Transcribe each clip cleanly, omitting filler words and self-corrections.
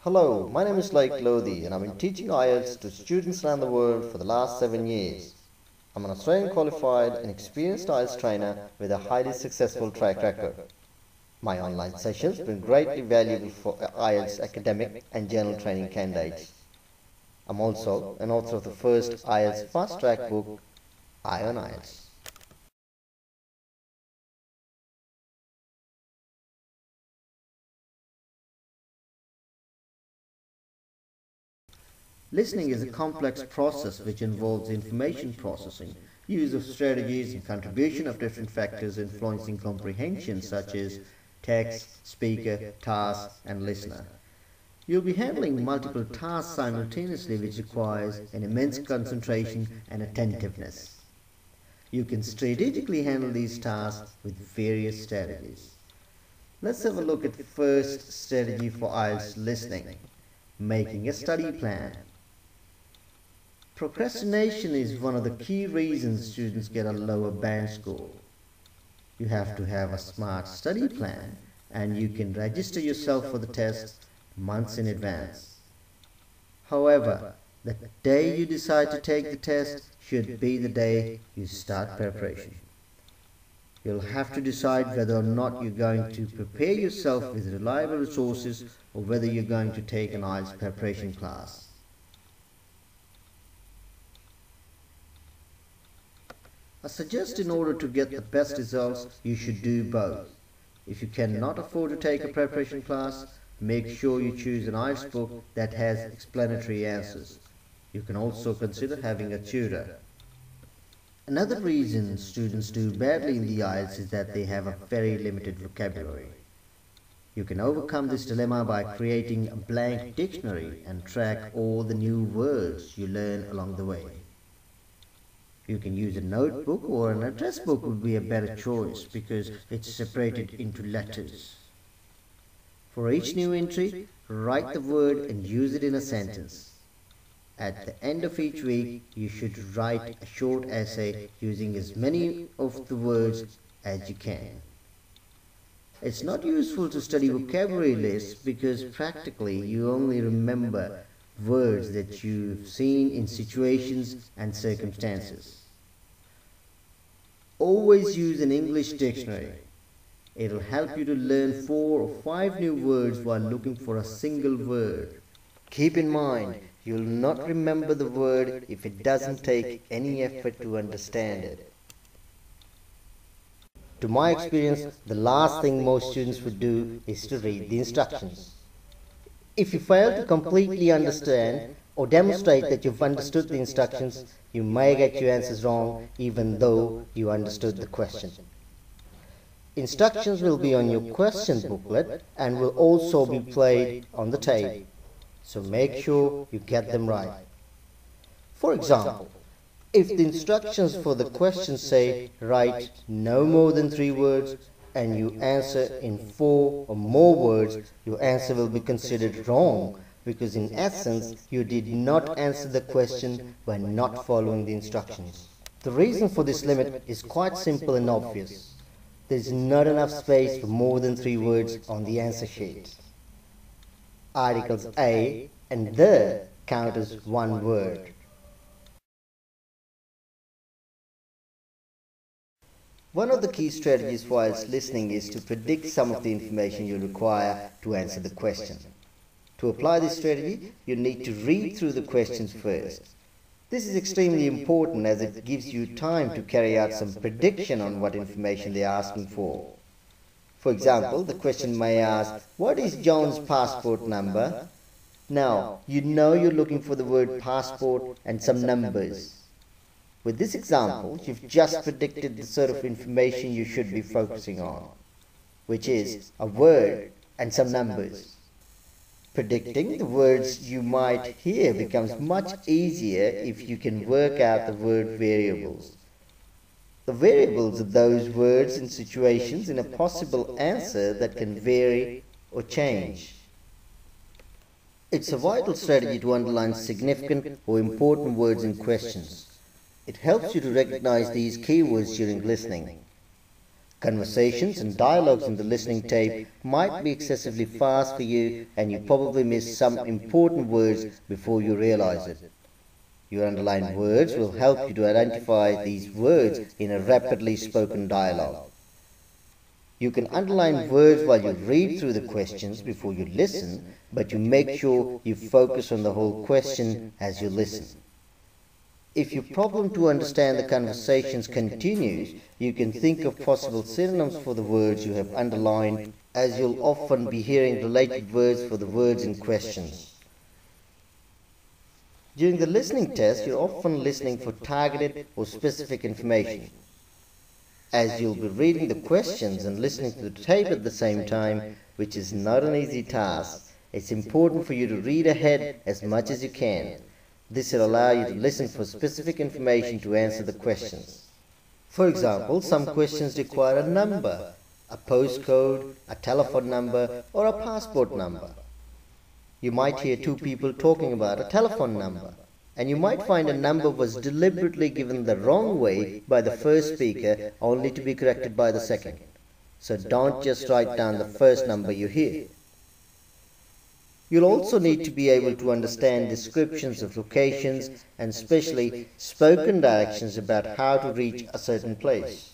Hello, my name is Lodhi and I've been teaching Ielts to students around the world for the last 7 years. I'm an Australian qualified and experienced Ielts trainer with a highly successful track record. My online sessions have been greatly valuable for Ielts academic and general training candidates. I'm also an author of the first Ielts fast track book, Eye on Ielts. Listening is a complex process which involves information processing, use of strategies, and contribution of different factors influencing comprehension such as text, speaker, task, and listener. You'll be handling multiple tasks simultaneously, which requires an immense concentration and attentiveness. You can strategically handle these tasks with various strategies. Let's have a look at the first strategy for IELTS listening, making a study plan. Procrastination is one of the key reasons students get a lower band score. You have to have a smart study plan, and you can register yourself for the test months in advance. However, the day you decide to take the test should be the day you start preparation. You'll have to decide whether or not you're going to prepare yourself with reliable resources or whether you're going to take an IELTS preparation class. I suggest in order to get the best results, you should do both. If you cannot afford to take a preparation class, make sure you choose an IELTS book that has explanatory answers. You can also consider having a tutor. Another reason students do badly in the IELTS is that they have a very limited vocabulary. You can overcome this dilemma by creating a blank dictionary and track all the new words you learn along the way. You can use a notebook, or an address book would be a better choice because it's separated into letters. For each new entry, write the word and use it in a sentence. At the end of each week, you should write a short essay using as many of the words as you can. It's not useful to study vocabulary lists because practically you only remember words that you've seen in situations and circumstances. Always use an English dictionary. It'll help you to learn 4 or 5 new words while looking for a single word. Keep in mind, you'll not remember the word if it doesn't take any effort to understand it. To my experience, the last thing most students would do is to read the instructions. If you fail to completely understand or demonstrate that you've understood the instructions, you may get your answers wrong even though you understood the question. Instructions will be on your question booklet and will also be played on the tape, so make sure you get them right. For example, if the instructions for the question say write no more than 3 words and you answer in 4 or more words, your answer will be considered wrong because in essence you did not answer the question by not following the instructions. The reason for this limit is quite simple and obvious. There is not enough space for more than 3 words on the answer sheet. Articles a and the count as 1 word. One of the key strategies for IELTS listening is to predict some of the information you require to answer the question. To apply this strategy, you need to read through the questions first. This is extremely important as it gives you time to carry out some prediction on what information they are asking for. For example, the question may ask, what is John's passport number? Now, you know you're looking for the word passport and some numbers. With this example, you've just predicted the sort of information you should be focusing on, which is a word and some numbers. Predicting the words you might hear becomes much easier if you can work out the word variables. The variables are those words and situations in a possible answer that can vary or change. It's a vital strategy to underline significant or important words in questions. It helps you to recognize these keywords during listening. Conversations and dialogues in the listening tape might be excessively fast for you, and you probably miss some important words before you realize it. Your underlined words will help you to identify these words in a rapidly spoken dialogue. You can underline words while you read through the questions before you listen, but you make sure you focus on the whole question as you listen. If your problem to understand the conversations continues, you can think of possible synonyms for the words you have underlined, as you'll often be hearing related words for the words in questions. During the listening test, you're often listening for targeted or specific information. As you'll be reading the questions and listening to the tape at the same time, which is not an easy task, it's important for you to read ahead as much as you can. This will allow you to listen for specific information to answer the questions. For example, some questions require a number, a postcode, a telephone number, or a passport number. You might hear two people talking about a telephone number, and you might find a number was deliberately given the wrong way by the first speaker, only to be corrected by the second. So don't just write down the first number you hear. You'll also need to be able to understand descriptions of locations and especially spoken directions about how to reach a certain place.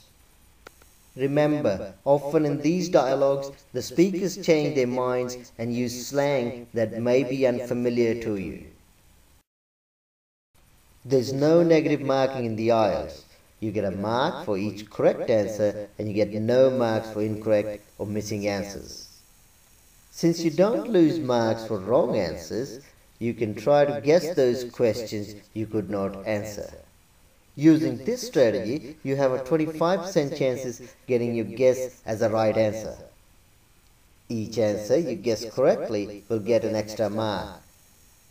Remember, often in these dialogues, the speakers change their minds and use slang that may be unfamiliar to you. There's no negative marking in the Ielts. You get a mark for each correct answer and you get no marks for incorrect or missing answers. Since you don't lose marks for wrong answers, you can try to guess those questions you could not answer. Using this strategy, you have a 25% chances getting your guess as a right answer. Each answer you guess correctly will get an extra mark.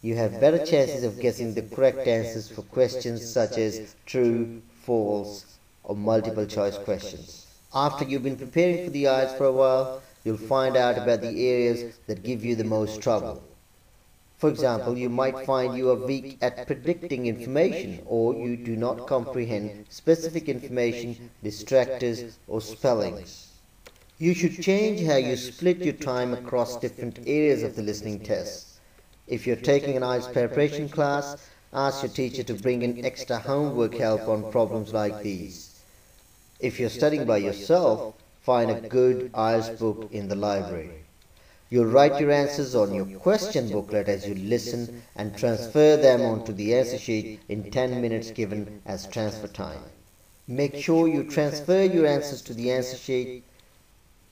You have better chances of guessing the correct answers for questions such as true, false, or multiple choice questions. After you've been preparing for the Ielts for a while, you'll find out about the areas that give you the most trouble. For example, you might find you are weak at predicting information, or you do not comprehend specific information, distractors, or spellings. You should change how you split your time across different areas of the listening test. If you're taking an Ielts preparation class, ask your teacher to bring in extra homework help on problems like these. If you're studying by yourself, find a good Ielts book in the library. You'll write your answers on your question booklet as you listen and transfer them onto the answer sheet in 10 minutes given as transfer time. Make sure you transfer your answers to the answer sheet.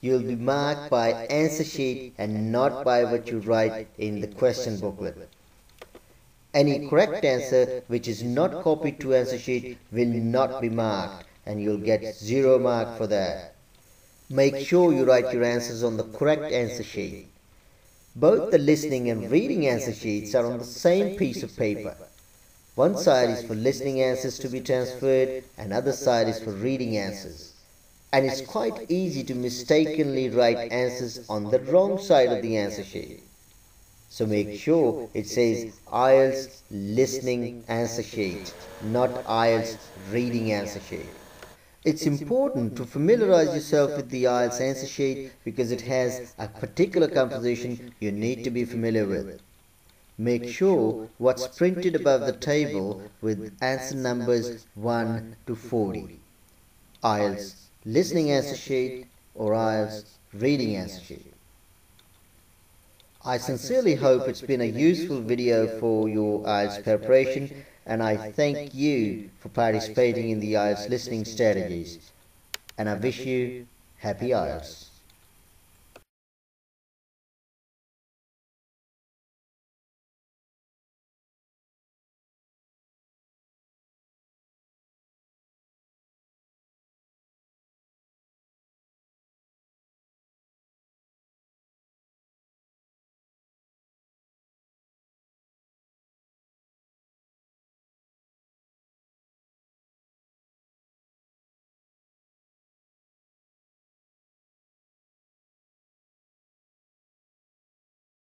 You'll be marked by answer sheet and not by what you write in the question booklet. Any correct answer which is not copied to answer sheet will not be marked, and you'll get 0 mark for that. Make sure you write your answers on the correct answer sheet. Both the listening and reading answer sheets are on the same piece of paper. One side is for listening answers to be transferred, and other side is for reading answers. And it's quite easy to mistakenly write answers on the wrong side of the answer sheet. So make sure it says Ielts listening answer sheet, not Ielts reading answer sheet. It's important to familiarize yourself with the Ielts answer sheet because it has a particular composition you need to be familiar with. Make sure what's printed above the table with answer numbers 1 to 40. Ielts listening answer sheet or Ielts reading answer sheet. I sincerely hope it's been a useful video for your Ielts preparation, and I thank you for participating in the Ielts listening strategies. And I wish you happy Ielts.